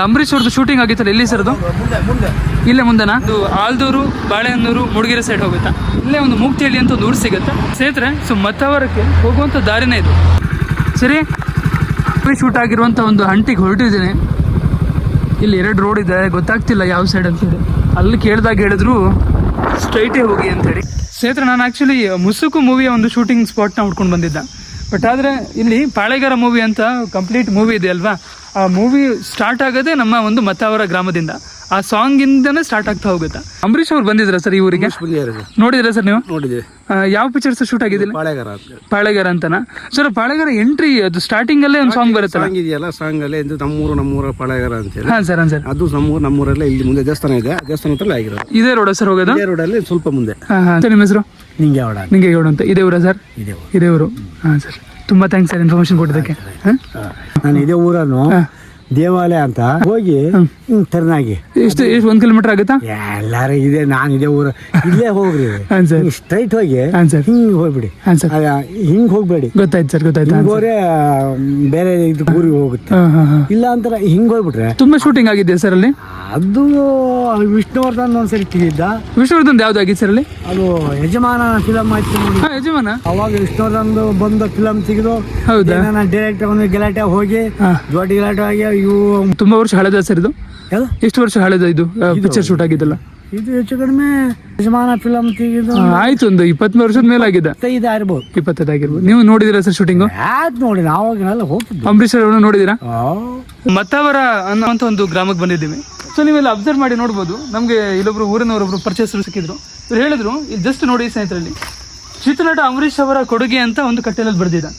ಅಂಬರೀಶ್ ಅವ್ರದ್ದು ಶೂಟಿಂಗ್ ಆಗಿತ್ತಲ್ಲ ಎಲ್ಲಿ ಸರ್ ಅದು? ಇಲ್ಲೇ ಮುಂದೆನಾ? ಅದು ಆಲ್ದೂರು, ಬಾಳೆಹೊನ್ನೂರು, ಮುಡುಗೆರೆ ಸೈಡ್ ಹೋಗುತ್ತಾ? ಇಲ್ಲೇ ಒಂದು ಮೂಕ್ತಿಹಳ್ಳಿ ಅಂತ ಒಂದು ಊರು ಸಿಗುತ್ತೆ ಸ್ನೇಹಿತರೆ. ಸೊ ಮತ್ತವರಕ್ಕೆ ಹೋಗುವಂಥ ದಾರಿನೇ ಇದು. ಸರಿ, ಶೂಟ್ ಆಗಿರುವಂಥ ಒಂದು ಹಂಟಿಗೆ ಹೊರಟಿದ್ದೀನಿ. ಇಲ್ಲಿ 2 ರೋಡ್ ಇದೆ, ಗೊತ್ತಾಗ್ತಿಲ್ಲ ಯಾವ ಸೈಡ್ ಅಂತೇಳಿ. ಅಲ್ಲಿ ಕೇಳಿದಾಗ ಹೇಳಿದ್ರು ಸ್ಟ್ರೈಟೇ ಹೋಗಿ ಅಂತೇಳಿ. ಸ್ನೇಹಿತರೆ, ನಾನು ಆ್ಯಕ್ಚುಲಿ ಮುಸುಕು ಮೂವಿಯ ಒಂದು ಶೂಟಿಂಗ್ ಸ್ಪಾಟ್ನ ಹುಡ್ಕೊಂಡು ಬಂದಿದ್ದ. ಬಟ್ ಆದರೆ ಇಲ್ಲಿ ಪಾಳೆಗಾರ ಮೂವಿ ಅಂತ ಕಂಪ್ಲೀಟ್ ಮೂವಿ ಇದೆ ಅಲ್ವಾ, ಆ ಮೂವಿ ಸ್ಟಾರ್ಟ್ ಆಗೋದೇ ನಮ್ಮ ಒಂದು ಮತ್ತಾವರ ಗ್ರಾಮದಿಂದ. ಆ ಸಾಂಗಿಂದನೇ ಸ್ಟಾರ್ಟ್ ಆಗ್ತಾ ಹೋಗುತ್ತೆ. ಅಂಬರೀಶ್ ಅವ್ರು ಬಂದಿದ್ರ ಸರ್ ಈ ಊರಿಗೆ? ನೋಡಿದ್ರ ಸರ್ ನೀವು? ನೋಡಿದೆ. ಯಾವ ಪಿಕ್ಚರ್ಸ್ ಶೂಟ್ ಆಗಿದ್ದಿಲ್ಲ? ಪಾಳೆಗಾರ ಅಂತನಾ ಸರ್? ಪಾಳೆಗಾರ ಎಂಟ್ರಿ ಅದು ಸ್ಟಾರ್ಟಿಂಗ್ ಅಲ್ಲೇ ಒಂದು ಸಾಂಗ್ ಬರುತ್ತೆ ಇದೆಯಲ್ಲ, ಸಾಂಗ್ ಅಲ್ಲೇ ನಮ್ಮೂರ ಪಾಳೆಗಾರ ಅಂತ. ಹಾ ಸರ್, ಸರ್ ಅದು ನಮ್ಮೂರಲ್ಲೇ ಇಲ್ಲಿ ಮುಂದೆ ದೇವಸ್ಥಾನ ಇದೆ, ದೇವಸ್ಥಾನ ಹತ್ರ ಆಗಿರೋದು. ಇದೇ ರೋಡ್ ಸರ್ ಹೋಗೋದು? ಇದೇ ರೋಡಲ್ಲಿ ಸ್ವಲ್ಪ ಮುಂದೆ. ನಿಮ್ಮ ಹೆಸರು? ನಿಂಗೇಗೌಡ ಅಂತ. ಇದೇ ಊರ ಸರ್? ಇದೇ ಊರು. ಹಾ ಸರ್, ತುಂಬಾ ಥ್ಯಾಂಕ್ಸ್ ಸರ್ ಇನ್ಫಾರ್ಮೇಶನ್ ಕೊಟ್ಟಿದ್ದಕ್ಕೆ. ನಾನು ಇದೇ ಊರನ್ನು ದೇವಾಲಯ ಅಂತ ಹೋಗಿ ಟರ್ನಾಗಿ ಎಷ್ಟು 1 ಕಿಲೋಮೀಟರ್ ಆಗುತ್ತಾ? ಎಲ್ಲಾರು ಇದೆ. ನಾನು ಇದೇ ಊರ ಇಲ್ಲೇ ಹೋಗ್ರಿ, ಸ್ಟ್ರೈಟ್ ಹೋಗಿ ಹಿಂಗ್ ಹೋಗ್ಬಿಡಿ, ಹಿಂಗ್ ಹೋಗ್ಬೇಡಿ. ಗೊತ್ತಾಯ್ತು ಸರ್, ಗೊತ್ತಾಯ್ತು. ಹಿಂಗ್ ಹೋದ್ರೆ ಬೇರೆ ಇದು ಊರಿಗೆ ಹೋಗುತ್ತೆ. ಇಲ್ಲ ಅಂತಾರ ಹಿಂಗ್ ಹೋಗ್ಬಿಟ್ರೆ. ತುಂಬಾ ಶೂಟಿಂಗ್ ಆಗಿದೆ ಸರ್ ಅಲ್ಲಿ? ಅದು ವಿಷ್ಣುವರ್ಧನ್ ಒಂದ್ಸರಿ ತೆಗಿದ್ದ. ವಿಷ್ಣುವರ್ಧನ್ ಯಾವ್ದಾಗಿತ್ತು ಸರ್ ಅಲ್ಲಿ? ಅದು ಯಜಮಾನ ಫಿಲಮ್ ಆಯ್ತು ನೋಡಿ. ಯಜಮಾನ ಅವಾಗ ವಿಷ್ಣುವರ್ಧನ್ ಬಂದ ಫಿಲಮ್ ತೆಗೆದು. ಹೌದಾ? ಡೈರೆಕ್ಟರ್ ಗಲಾಟೆ ಹೋಗಿ ದೊಡ್ಡ ಗಲಾಟೆ ಆಗಿ ಇವು ತುಂಬಾ ವರ್ಷ ಹಳೆದ ಸರ್ ಇದು? ಎಷ್ಟು ವರ್ಷ ಹಳೆದ ಇದು ಪಿಕ್ಚರ್ ಶೂಟ್ ಆಗಿದ್ದಲ್ಲ? ಇದು ಹೆಚ್ಚು ಕಡಿಮೆ ಯಜಮಾನ ಫಿಲಮ್ ತೆಗೆದು ಆಯ್ತು ಒಂದು 23 ವರ್ಷದ ಮೇಲೆ ಆಗಿದೆ. 25 ಆಗಿರ್ಬೋದು. 25 ಆಗಿರ್ಬೋದು. ನೀವು ನೋಡಿದಿರಾ ಸರ್ ಶೂಟಿಂಗು? ನೋಡಿ, ನಾವಾಗನೆಲ್ಲ ಹೋಗ್ತಿದ್ವಿ. ಅಂಬರೀಶ್ ಅವ್ರನ್ನ ನೋಡಿದಿರಾ? ಮತ್ತಾವರ ಅನ್ನೋಂಥ ಒಂದು ಗ್ರಾಮಕ್ಕೆ ಬಂದಿದ್ದೀವಿ. ಸೊ ನೀವೆಲ್ಲ ಅಬ್ಸರ್ವ್ ಮಾಡಿ ನೋಡ್ಬೋದು. ನಮಗೆ ಇಲ್ಲೊಬ್ರು ಊರಿನವರೊಬ್ರು ಪರಿಚಯಸ್ಥರು ಸಿಕ್ಕಿದ್ರು. ಇವ್ರು ಹೇಳಿದ್ರು, ಇಲ್ಲಿ ಜಸ್ಟ್ ನೋಡಿ ಸ್ನೇಹಿತರಲ್ಲಿ ಚಿತ್ರನಟ ಅಂಬರೀಶ್ ಅವರ ಕೊಡುಗೆ ಅಂತ ಒಂದು ಕಟ್ಟೆಯಲ್ಲಿ ಬರ್ದಿದ್ದ.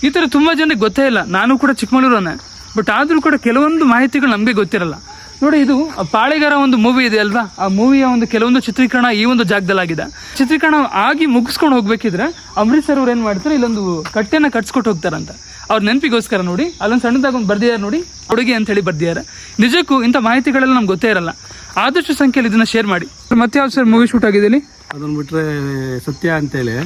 ಈ ಥರ ತುಂಬ ಜನಕ್ಕೆ ಗೊತ್ತೇ ಇಲ್ಲ. ನಾನು ಕೂಡ ಚಿಕ್ಕಮಗಳೂರನ್ನೇ, ಬಟ್ ಆದರೂ ಕೂಡ ಕೆಲವೊಂದು ಮಾಹಿತಿಗಳು ನಮಗೆ ಗೊತ್ತಿರಲ್ಲ. ನೋಡಿ, ಇದು ಪಾಳೆಗಾರ ಒಂದು ಮೂವಿ ಇದೆ ಅಲ್ವಾ, ಆ ಮೂವಿಯ ಒಂದು ಕೆಲವೊಂದು ಚಿತ್ರೀಕರಣ ಈ ಒಂದು ಜಾಗದಲ್ಲಾಗಿದೆ. ಚಿತ್ರೀಕರಣ ಆಗಿ ಮುಗಿಸ್ಕೊಂಡು ಹೋಗ್ಬೇಕಿದ್ರೆ ಅಂಬರೀಶ್ ಸರ್ ಅವ್ರು ಏನು ಮಾಡ್ತಾರೆ, ಇಲ್ಲೊಂದು ಕಟ್ಟೆನ ಕಟ್ಸ್ಕೊಟ್ಟು ಹೋಗ್ತಾರಂತ. ಅವ್ರ ನೆನಪಿಗೋಸ್ಕರ ನೋಡಿ ಅಲ್ಲೊಂದು ಸಣ್ಣದಾಗಿ ಒಂದು ಬರ್ದಿದ್ದಾರೆ ನೋಡಿ, ಕೊಡುಗೆ ಅಂತ ಹೇಳಿ ಬರ್ದಿದ್ದಾರೆ. ನಿಜಕ್ಕೂ ಇಂಥ ಮಾಹಿತಿಗಳೆಲ್ಲ ನಮ್ಗೆ ಗೊತ್ತೇ ಇರಲ್ಲ. ಆದಷ್ಟು ಸಂಖ್ಯೆಯಲ್ಲಿ ಇದನ್ನ ಶೇರ್ ಮಾಡಿ. ಮತ್ತೆ ಯಾವ ಸರ್ ಮೂವಿ ಶೂಟ್ ಆಗಿದೆ ಇಲ್ಲಿ? ಅದನ್ನ ಬಿಟ್ರೆ ಸತ್ಯ ಅಂತೇಳಿ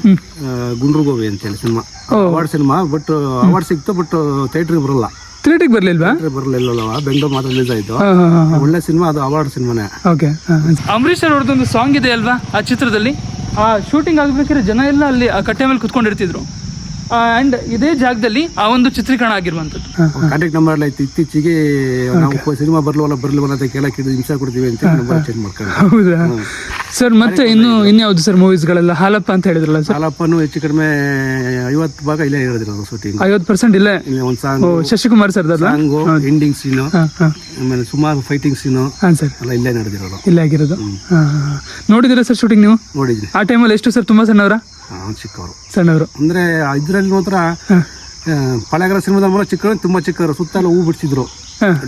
ಗುಂಡ್ರುಗೋವಿ ಅಂತೇಳಿ cinema, award cinema. But award ಸಿಕ್ತು, ಬಟ್ ಥಿಯೇಟ್ರಿಗೆ ಬರಲ್ಲ. ಥಿಯೇಟ್ರಿಗೆ ಬರಲಿಲ್ವಾ? ಬರಲಿಲ್ಲವ, ಬೆಂಗಳೂರು ಮಾತ್ರ ರಿಲೀಸ್ ಆಯ್ತು. ಒಳ್ಳೆ ಸಿನಿಮಾ ಅದು, ಅವಾರ್ಡ್ ಸಿನಿಮಾನೇ. ಓಕೆ. ಅಂಬರೀಶ್ ಅವ್ರದ್ದೊಂದು ಸಾಂಗ್ ಇದೆ ಅಲ್ವಾ ಆ ಚಿತ್ರದಲ್ಲಿ. ಆ ಶೂಟಿಂಗ್ ಆಗ್ಬೇಕಾದ್ರೆ ಜನ ಎಲ್ಲ ಅಲ್ಲಿ ಆ ಕಟ್ಟೆ ಮೇಲೆ ಕುತ್ಕೊಂಡಿರ್ತಿದ್ರು. ಅಂಡ್ ಇದೇ ಜಾಗದಲ್ಲಿ ಆ ಒಂದು ಚಿತ್ರೀಕರಣ ಆಗಿರುವಂತದ್ದು. ಕಾಂಟ್ಯಾಕ್ಟ್ ನಂಬರ್ ಎಲ್ಲ ಇತ್ತು. ಇತ್ತೀಚೆಗೆ ನಾವು ಸಿನಿಮಾ ಬರ್ಲವಲ್ಲ ಅಂತ ಕೇಳಕ್ಕೆ ಹಿಂಸೆ ಕೊಡ್ತೀವಿ ಅಂತ ನಂಬರ್ ಚೇಂಜ್ ಮಾಡ್ಕೊಂಡು. ಹೌದಾ ಸರ್? ಮತ್ತೆ ಇನ್ಯಾವುದು ಸರ್ ಮೂವೀಸ್ಗಳೆಲ್ಲ? ಹಾಲಪ್ಪ ಅಂತ ಹೇಳಿದ್ರಲ್ಲ ಸರ್? ಹಾಲಪ್ಪನು ಹೆಚ್ಚು ಕಡಿಮೆ 50 ಭಾಗ ಇಲ್ಲೇ ಹೇಳಿದ್ರು ಶೂಟಿಂಗ್. 50% ಇಲ್ಲೇ. ಒಂದು ಸಾಂಗ್ ಶಶಿಕುಮಾರ್ ಸರ್ ಸಾಂಗು, ಎಂಡಿಂಗ್ ಸೀನು, ಆಮೇಲೆ ಸುಮಾರು ಫೈಟಿಂಗ್ ಸೀನು ಎಲ್ಲ ಇಲ್ಲೇ ನಡೆದಿರೋದು, ಇಲ್ಲೇ ಆಗಿರೋದು. ನೋಡಿದಿರಾ ಸರ್ ಶೂಟಿಂಗ್ ನೀವು? ನೋಡಿದ್ವಿ. ಆ ಟೈಮಲ್ಲಿ ಎಷ್ಟು ಸರ್? ತುಂಬಾ ಸಣ್ಣವರ? ಚಿಕ್ಕವರು. ಸಣ್ಣವರು ಅಂದ್ರೆ ಇದ್ರಲ್ಲಿ ಮಾತ್ರ ಪಾಳೆಗಾರ ಸಿನಿಮಾದ ಮೂಲ ಚಿಕ್ಕವರು, ತುಂಬಾ ಚಿಕ್ಕವರು. ಸುತ್ತಲೂ ಹೂ ಬಿಡಿಸಿದ್ರು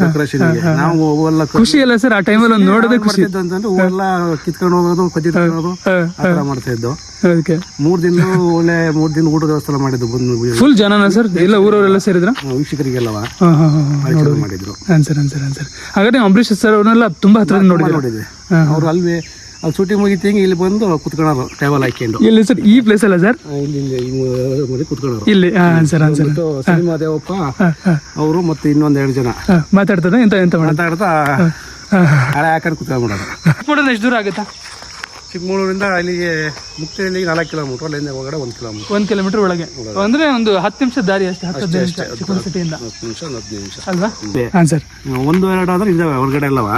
ಡೆಕೋರೇಷನ್ಗೆ. ನಾವು ಹೂವೆಲ್ಲ ಖುಷಿ ಅಲ್ಲ ಸರ್ ಆ ಟೈಮಲ್ಲಿ ಒಂದು ನೋಡೋದೇ ಖುಷಿ ಅಂತಂದ್ರೆ ಹೂವೆಲ್ಲ ಕಿತ್ಕೊಂಡು ಹೋಗೋದು, ಕದ್ದಿಟ್ಕೊಳ್ಳೋದು ಆ ಥರ ಮಾಡ್ತಾ ಇದ್ದು. 3 ದಿನ ಒಳ್ಳೆ 3 ದಿನ ಊಟದ ವ್ಯವಸ್ಥೆ ಮಾಡಿದ್ದು. ಬಂದು ಫುಲ್ ಜನನ ಸರ್? ಎಲ್ಲ ಊರವರೆಲ್ಲ ಸೇರಿದ್ರ? ವೀಕ್ಷಕರಿಗೆಲ್ಲವ ಮಾಡಿದ್ರು. ಹಾಗಾದ್ರೆ ಅಂಬರೀಶ್ ಸರ್ ಅವ್ರನ್ನೆಲ್ಲ ತುಂಬಾ ಹತ್ರ ನೋಡಿದ್ವಿ. ಅವ್ರು ಅಲ್ವೇ ಅಲ್ಲಿ ಶೂಟಿಂಗ್ ಮುಗಿತಿ ಇಲ್ಲಿ ಬಂದು ಕುತ್ಕೊಳ್ಳೋರು, ಟೇಬಲ್ ಹಾಕೊಂಡು. ಎಲ್ಲಿ ಸರ್? ಈ ಪ್ಲೇಸ್ ಅಲ್ಲ ಸರ್? ಇಲ್ಲಿ ಕುತ್ಕೊಳ್ಳೋರು. ಇಲ್ಲಿ ಸಿನಿಮಾ ದೇವಪ್ಪ ಅವರು ಮತ್ತೆ ಇನ್ನೊಂದ್ 2 ಜನ ಮಾತಾಡ್ತಾರೆ. ಮಾತಾಡ್ತಾ ಹಳೆ ಹಾಕೊಂಡು ಕುತ್ಕೊಂಡ್ಬಿಡೋದು. ಎಷ್ಟು ದೂರ ಆಗುತ್ತಾ ಚಿಕ್ಕಮಗಳೂರಿಂದ ಅಲ್ಲಿಗೆ ಮುಕ್ತಿಹಳ್ಳಿಗೆ 4 ಕಿಲೋಮೀಟರ್, ಅಲ್ಲಿಂದ ಒಳಗಡೆ 1 ಕಿಲೋಮೀಟರ್. 1 ಕಿಲೋಮೀಟರ್ ಒಳಗೆ ಅಂದ್ರೆ ಒಂದು 10 ನಿಮಿಷ ದಾರಿ ಅಷ್ಟೇ. 10 ನಿಮಿಷ ಚಿಕ್ಕಮಗಳೂರು ಸಿಟಿಯಿಂದ 10 ನಿಮಿಷ ಅಲ್ವಾ? ಹಾ ಸರ್. 1-2 ಆದ್ರೆ ಇದಾವೆ ಹೊರಗಡೆ ಅಲ್ಲವ.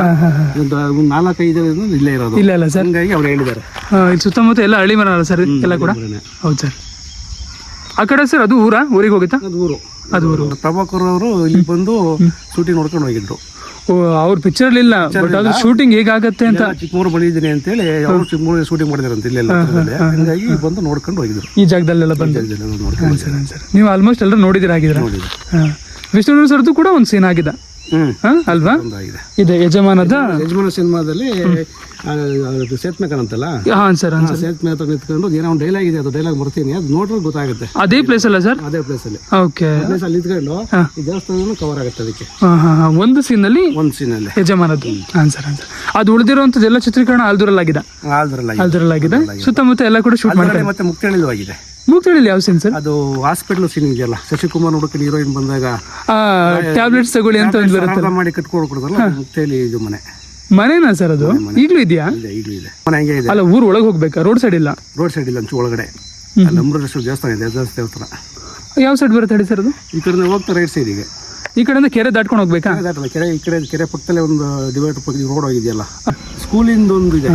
4-5 ಇಲ್ಲೇ ಇರೋದು. ಇಲ್ಲ ಅಲ್ಲ ಸರ್? ಹಂಗಾಗಿ ಅವ್ರು ಹೇಳಿದ್ದಾರೆ. ಇಲ್ಲಿ ಸುತ್ತಮುತ್ತ ಎಲ್ಲ ಹಳ್ಳಿ ಮರ ಅಲ್ಲ ಸರ್ ಎಲ್ಲ ಕೂಡ? ಹೌದು ಸರ್. ಆ ಕಡೆ ಸರ್ ಅದು ಊರಿಗೆ ಹೋಗುತ್ತಾ? ಅದು ಊರು. ಪ್ರಭಾಕರ್ ಅವರು ಇಲ್ಲಿ ಬಂದು ಶೂಟಿಂಗ್ ನೋಡ್ಕೊಂಡು ಹೋಗಿದ್ರು. ಅವ್ರ ಪಿಕ್ಚರ್ ಇಲ್ಲ, ಬಟ್ ಅದು ಶೂಟಿಂಗ್ ಹೇಗಾಗತ್ತೆ ಅಂತ. ಚಿಕ್ಕಮೂರು ಬಂದಿದ್ದೀನಿ ಅಂತೇಳಿ ಅವ್ರು ಚಿಕ್ಕಮೂರು ಶೂಟಿಂಗ್ ಮಾಡಿದಾರಂತ ಇಲ್ಲೆಲ್ಲ. ಹಂಗಾಗಿ ಬಂದು ನೋಡ್ಕೊಂಡು ಹೋಗಿದ್ರು ಈ ಜಾಗದಲ್ಲೆಲ್ಲ ಬಂದು. ಸರ್ ನೀವು ಆಲ್ಮೋಸ್ಟ್ ಎಲ್ಲರೂ ನೋಡಿದಿರ ಆಗಿದ್ರ? ವಿಷ್ಣು ಸರ್ದು ಕೂಡ ಒಂದು ಸೀನ್ ಆಗಿದೆ ಅಲ್ವಾ? ಇದೆ ಯಜಮಾನ ಸಿನಿಮಾದಲ್ಲಿ ಸೇತ್ಮೇಕನ್ ಅಂತಲ್ಲ. ಸೇತ್ಮೆ ಹತ್ರ ನಿಂತ್ಕೊಂಡು ಏನೋ ಒಂದು ಡೈಲಾಗ್ ಇದೆ, ಅದು ಡೈಲಾಗ್ ಬರ್ತೀನಿ, ಅದು ನೋಡ್ರೆ ಗೊತ್ತಾಗುತ್ತೆ. ಅದೇ ಪ್ಲೇಸ್ ಅಲ್ಲ ಸರ್? ಅದೇ ಪ್ಲೇಸ್ ಅಲ್ಲಿ. ಓಕೆ. ಅಲ್ಲಿ ನಿಂತ್ಕೊಂಡು ಈ ದೇವಸ್ಥಾನ ಕವರ್ ಆಗುತ್ತೆ ಅದಕ್ಕೆ. ಒಂದು ಸೀನ್ ಅಲ್ಲಿ ಯಜಮಾನದ್ದು. ಸರ್ ಅದು ಉಳಿದಿರುವಂತದ್ದೆಲ್ಲ ಚಿತ್ರೀಕರಣ ಆಲ್ದೂರಲ್ಲಿ ಆಗಿದೆ. ಆಲ್ದೂರಲ್ಲಿ ಆಗಿದೆ. ಸುತ್ತಮುತ್ತ ಎಲ್ಲ ಕೂಡ ಶೂಟ್ ಮಾಡ್ತಾರೆ. ಮತ್ತೆ ಮುಕ್ತಿಹಳ್ಳಿಲೂ ಆಗಿದೆ. ಮೂಗ್ತಳಿಲಿ ಯಾವ ಸೀನ್ ಸರ್? ಅದು ಹಾಸ್ಪಿಟಲ್ ಸೀನ್ ಇದೆಯಲ್ಲ, ಶಶಿಕುಮಾರ್ ಹುಡುಕನ ಹೀರೋಯಿನ್ ಬಂದಾಗ ಟ್ಯಾಬ್ಲೆಟ್ಸ್ ತಗೊಳ್ಳಿ ಅಂತ ಒಂದು ಬರುತ್ತೆ, ಸಾಲ ಮಾಡಿ ಕಟ್ಕೊಡ್ಕೊಡ್ತಾರಲ್ಲ, ಮುಕ್ತಿಯಲ್ಲಿ ಇದು ಮನೆನಾ ಸರ್ ಅದು? ಈಗಲೂ ಇದೆಯಾ? ಈಗಲೂ ಇದೆ ಮನೆ, ಹಂಗೆ ಇದೆ. ಅಲ್ಲ, ಊರ್ ಒಳಗೆ ಹೋಗ್ಬೇಕಾ? ರೋಡ್ ಸೈಡ್ ಇಲ್ಲ? ರೋಡ್ ಸೈಡ್ ಇಲ್ಲ, ಒಂಚೂರು ಒಳಗಡೆ. ಅಲ್ಲಿ ಅಮೃತೇಶ್ವರ ದೇವಸ್ಥಾನ ಇದೆ, ದೇವಸ್ಥಾನ ಯಾವ ಸೈಡ್ ಬರುತ್ತೆ ಹೇಳಿ ಸರ್ ಅದು? ಈ ಕಡೆ ಹೋಗ್ತಾ ರೈಟ್ ಸೈಡಿಗೆ. ಈ ಕಡೆಯಿಂದ ಕೆರೆ ದಾಟ್ಕೊಂಡು ಹೋಗ್ಬೇಕಾ? ದಾಟಲ್ಲ, ಕೆರೆ ಈ ಕಡೆ ಕೆರೆ ಪಕ್ಕದಲ್ಲೇ ಒಂದು ಡಿವೈಡರ್ ಪಕ್ಕ ರೋಡ್ ಹೋಗಿದೆಯಲ್ಲ, ಸ್ಕೂಲಿಂದ ಒಂದು ಇದೆ.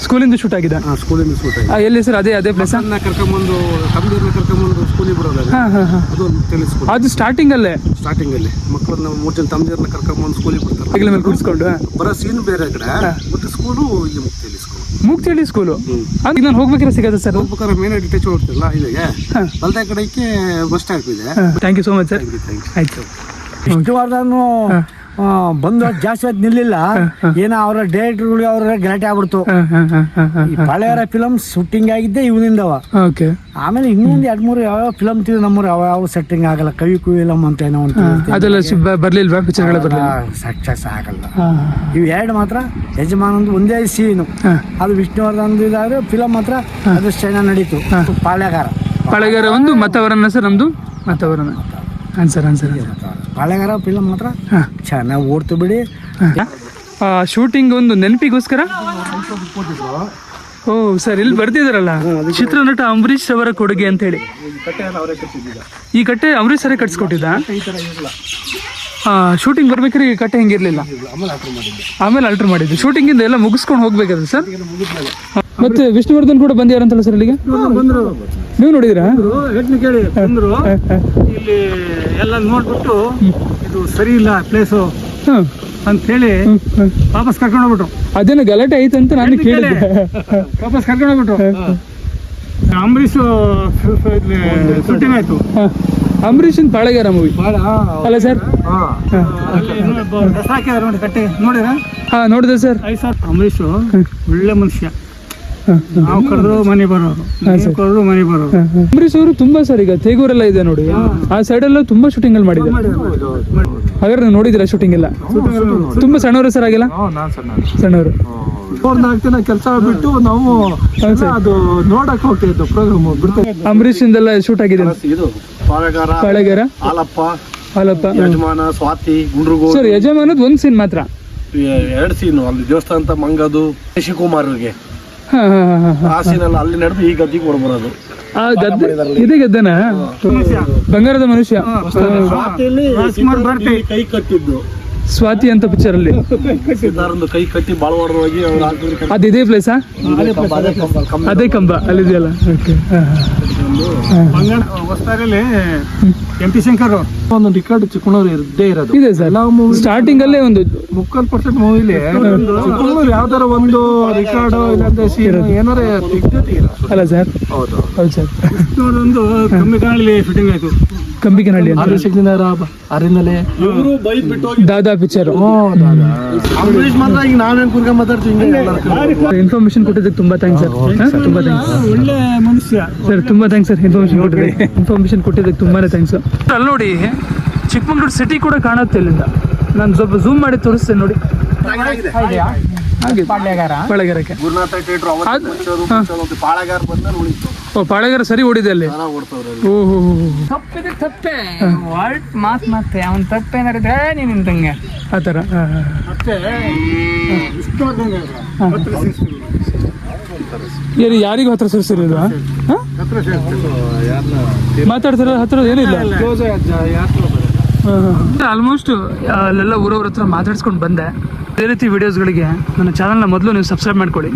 ಸ್ಕೂಲಿಂದ ಶೂಟ್ ಆಗಿದೆ? ಸ್ಕೂಲಿಂದ ಶೂಟ್ ಆಗಿದೆ. ಎಲ್ಲಿ ಸರ್? ಅದೇ ಪ್ಲೇಸ್ ಕರ್ಕೊಂಬಂದು ತಮ್ಮದಿರ್ನ ಕರ್ಕೊಂಬಂದು ಸ್ಕೂಲಿಗೆ ಬರೋದು, ಅದು ಒಂದು ತಿಳಿಸ್ಕೊಡು. ಅದು ಸ್ಟಾರ್ಟಿಂಗ್ ಅಲ್ಲಿ ಮಕ್ಕಳನ್ನ 3 ಜನ ತಮ್ಮದಿರ್ನ ಕರ್ಕೊಂಬಂದು ಸ್ಕೂಲಿಗೆ ಬಿಡ್ತಾರೆ, ಹೆಗಲ ಮೇಲೆ ಕೂರಿಸ್ಕೊಂಡು. ಬರೋ ಸೀನ್ ಬೇರೆ ಕಡೆ, ಮತ್ತೆ ಸ್ಕೂಲು ಇಲ್ಲಿ ಮುಕ್ತಿಯಲ್ಲಿ ಸ್ಕೂಲ್. ಮೂಗ್ತಿಹಳ್ಳಿ ಸ್ಕೂಲು ಈಗ ನಾನು ಹೋಗ್ಬೇಕಾದ್ರೆ ಸಿಗತ್ತೆ ಸರ್? ಹೋಗ್ಬೇಕಾದ್ರೆ ಮೇನ್ ಡಿಟೇಚ್ ಹೋಗ್ತಿಲ್ಲ, ಇಲ್ಲಿಗೆ ಬಲ್ದ ಕಡೆಗೆ ಬಸ್ ಸ್ಟಾಪ್ ಇದೆ. Thank you so much sir. ಆಯ್ತು. ವಿಷ್ಣುವರ್ಧನ್ ಬಂದು ಜಾಸ್ತಿ ಹೊತ್ತು ನಿಲ್ಲಿಲ್ಲ, ಏನೋ ಅವರ ಡೈರೆಕ್ಟರ್ಗಳು ಅವ್ರ ಗಲಾಟೆ ಆಗ್ಬಿಡ್ತು. ಪಾಳೆಗಾರ ಫಿಲಮ್ ಶೂಟಿಂಗ್ ಆಗಿದ್ದೆ ಇವನಿಂದವ. ಆಮೇಲೆ ಇನ್ನೊಂದು 2-3 ಯಾವ ಫಿಲಮ್ ನಮ್ಮೂರು ಯಾವ ಸೆಟ್ಟಿಂಗ್ ಆಗಲ್ಲ, ಕವಿ ಕುಯಿಲಮ್ ಅಂತ ಏನೋ ಅದೆಲ್ಲ ಬರ್ಲಿಲ್ವಾ? ಪಿಕ್ಚರ್ಗಳ ಬರಲಿಲ್ಲ, ಸಕ್ಸಸ್ ಆಗಲ್ಲ. ಇವು 2 ಮಾತ್ರ. ಯಜಮಾನಂದು ಒಂದೇ ಸೀನು, ಅದು ವಿಷ್ಣುವರ್ಧನ್ ಇದಾದ್ರೆ ಫಿಲಮ್ ಮಾತ್ರ ಅದು ಚೆನ್ನಾಗಿ ನಡೀತು. ಪಾಳೆಗಾರ ಒಂದು ಮತವರನ ಸರ್, ನಮ್ದು ಮತವರನ ಆನ್ಸರ್. ಪಾಳೆಗಾರ ಫಿಲಮ್ ಮಾತ್ರ ಚೆನ್ನಾಗಿ ಓಡ್ತು ಬಿಡಿ. ಶೂಟಿಂಗ್ ಒಂದು ನೆನಪಿಗೋಸ್ಕರ. ಓ ಸರ್, ಇಲ್ಲಿ ಬರ್ತಿದಾರಲ್ಲ, ಚಿತ್ರನಟ ಅಂಬರೀಶ್ ಅವರ ಕೊಡುಗೆ ಅಂತ ಹೇಳಿ. ಈ ಕಟ್ಟೆ ಅಂಬರೀಶ್ ಅವರೇ ಕಟ್ಸ್ಕೊಟ್ಟಿದ್ದ? ಶೂಟಿಂಗ್ ಬರ್ಬೇಕಾದ್ರೆ ಈ ಕಟ್ಟೆ ಹೆಂಗಿರ್ಲಿಲ್ಲ, ಆಮೇಲೆ ಆಲ್ಟರ್ ಮಾಡಿದ್ದು. ಶೂಟಿಂಗ್ ಇಂದ ಎಲ್ಲ ಮುಗಿಸ್ಕೊಂಡು ಹೋಗ್ಬೇಕಾದ್ರೆ ಸರ್. ಮತ್ತೆ ವಿಷ್ಣುವರ್ಧನ್ ಕೂಡ ಬಂದಿಯಾರಂತಲ್ಲ ಸರ್ ಇಲ್ಲಿಗೆ? ನೀವು ನೋಡಿದ್ರಾ? ಕೇಳಿ ಬಂದ್ರು, ಇಲ್ಲಿ ಎಲ್ಲ ನೋಡ್ಬಿಟ್ಟು ಇದು ಸರಿ ಇಲ್ಲ ಪ್ಲೇಸು ಅಂತ ಹೇಳಿ ವಾಪಸ್ ಕರ್ಕೊಂಡು ಹೋಗ್ಬಿಟ್ರು. ಅದೇನೋ ಗಲಾಟೆ ಐತೆ ಅಂತ ನಾನು ಕೇಳಿದ್ದೆ. ವಾಪಸ್ ಕರ್ಕೊಂಡು ಹೋಗ್ಬಿಟ್ರು. ಅಂಬರೀಶ್ ಶೂಟಿಂಗ್ ಆಯ್ತು. ಅಂಬರೀಷನ್ ಪಾಳೆಗಾರ ಮೂವಿ ಅಲ್ಲ ಸರ್? ನೋಡಿ ಕಟ್ಟೆ ನೋಡಿರಾ? ನೋಡಿದೆ ಸರ್. ಅಂಬರೀಶ್ ಒಳ್ಳೆ ಮನುಷ್ಯ, ನಾವು ಕರೆದ್ರು ಮನೆ ಬರೋರು, ಕರೆದ್ರು ಮನೆ ಬರೋರು. ಅಂಬರೀಶ್ ಅವರು ತುಂಬಾ ಸರ್, ಈಗ ತೇಗೂರೆಲ್ಲ ಇದೆ ನೋಡಿ, ಆ ಸೈಡ್ ಎಲ್ಲ ತುಂಬಾ ಶೂಟಿಂಗ್ ಅಲ್ಲಿ ಮಾಡಿದ್ದಾರೆ. ಹಾಗಾದ್ರೆ ನೀವು ನೋಡಿದಿರಾ ಶೂಟಿಂಗ್ ಎಲ್ಲ? ತುಂಬಾ ಸಣ್ಣವರು ಸರ್ ಆಗಿಲ್ಲ? ಸಣ್ಣವರು. 4-4 ದಿನ ಕೆಲಸ ಬಿಟ್ಟು ನಾವು ಅದು ನೋಡಕ್ ಹೋಗ್ತಿದ್ದು ಪ್ರೋಗ್ರಾಮ್ ಬಿಡ್ತಾರೆ. ಅಂಬರೀಶ್ ಇಂದೆಲ್ಲ ಶೂಟ್ ಆಗಿದೆ. ಇದು ಪಾಳೆಗಾರ, ಹಾಲಪ್ಪ, ಯಜಮಾನ, ಸ್ವಾತಿ, ಗುಂಡ್ರುಗೋ. ಸರ್ ಯಜಮಾನದ್ ಒಂದ್ ಸೀನ್ ಮಾತ್ರ, 2 ಸೀನು. ಅಲ್ಲಿ ದೇವಸ್ಥಾನ ಅಂತ ಮಂಗದು, ಶಶಿಕುಮಾರ್ಗೆ ಆ ಸೀನ್ ಎಲ್ಲ ಅಲ್ಲಿ ನಡೆದು ಈ ಗದ್ದಿಗೆ ಹೊರಬರೋದು. ಆ ಗದ್ದೆ ಇದೇ ಗದ್ದೆನಾ? ಬಂಗಾರದ ಮನುಷ್ಯ. ಕೈ ಕಟ್ಟಿದ್ದು ಸ್ವಾತಿ ಅಂತ ಪಿಕ್ಚರ್ ಅಲ್ಲಿ ಕೈ ಕಟ್ಟಿ ಬಾಳ ಹೊಡೆದೋಗಿ ಅದು ಇದೇ ಪ್ಲೇಸಾ? ಅದೇ ಕಂಬ ಅಲ್ಲಿದೆಯಲ್ಲ. ಹೊಸದಾಗಲ್ಲಿ MP ಶಂಕರ್ ಒಂದು ರಿಕಾರ್ಡ್ ಚಿಕ್ಕಣೂರು ಇದ್ದೇ ಇರೋದು ಇದೆ ಸರ್. ಸ್ಟಾರ್ಟಿಂಗ್ ಅಲ್ಲೇ ಒಂದು 30% ಮೂವಿಲಿ ಚಿಕ್ಕಣೂರು ಯಾವ್ದಾರ ಒಂದು ರಿಕಾರ್ಡ್ ಇಲ್ಲಾಂದ್ರೆ ಸೀನ್ ಏನಾರ ಅಲ್ಲ ಸರ್? ಹೌದು ಸರ್. ಒಂದು ಕಂಬಿಕನಹಳ್ಳಿ ಶೂಟಿಂಗ್ ಆಯ್ತು. ಕಂಬಿಕನಹಳ್ಳಿ ಅರಿಂದಲೇ ದಾದಾ ಪಿಕ್ಚರ್. ಇನ್ಫಾರ್ಮೇಶನ್ ಕೊಟ್ಟಿದ್ದಕ್ಕೆ ತುಂಬಾ ಥ್ಯಾಂಕ್ಸ್ ಸರ್. ತುಂಬಾ ಥ್ಯಾಂಕ್ಸ್. ಒಳ್ಳೆ ಮನುಷ್ಯ ಸರ್, ತುಂಬಾ ಥ್ಯಾಂಕ್ಸ್ ಸರ್. ಇನ್ಫಾರ್ಮೇಶನ್ ಕೊಟ್ಟಿದ್ದಕ್ಕೆ ತುಂಬಾನೇ ಥ್ಯಾಂಕ್ಸ್. ಅಲ್ಲಿ ನೋಡಿ, ಚಿಕ್ಕಮಗಳೂರು ಸಿಟಿ ಕೂಡ ಕಾಣುತ್ತೆ ಇಲ್ಲಿಂದ. ನಾನು ಸ್ವಲ್ಪ ಝೂಮ್ ಮಾಡಿ ತೋರಿಸ್ತೇನೆ ನೋಡಿ. ಪಾಳೆಗಾರಕ್ಕೆ ಪಾಳೆಗಾರ ಸರಿ ಓಡಿದೆ ಅಲ್ಲಿ. ಓಹೋ, ತಪ್ಪೆ ಮಾತ್ ಅವನ್ ತಪ್ಪೇನಾರಿದ್ರೆ ನೀನ್ ನಿಂತಂಗೆ ಆ ಥರ. ಯಾರಿಗೂ ಹತ್ರ ಸೇರಿಸಿರೋದು ಮಾತಾಡ್ತಾರ ಹತ್ರ ಏನಿಲ್ಲ. ಆಲ್ಮೋಸ್ಟ್ ಅಲ್ಲೆಲ್ಲ ಊರವ್ರ ಹತ್ರ ಮಾತಾಡ್ಸ್ಕೊಂಡು ಬಂದೆ. ಇದೇ ರೀತಿ ವಿಡಿಯೋಸ್ಗಳಿಗೆ ನನ್ನ ಚಾನಲ್ನ ಮೊದಲು ನೀವು ಸಬ್ಸ್ಕ್ರೈಬ್ ಮಾಡ್ಕೊಳ್ಳಿ.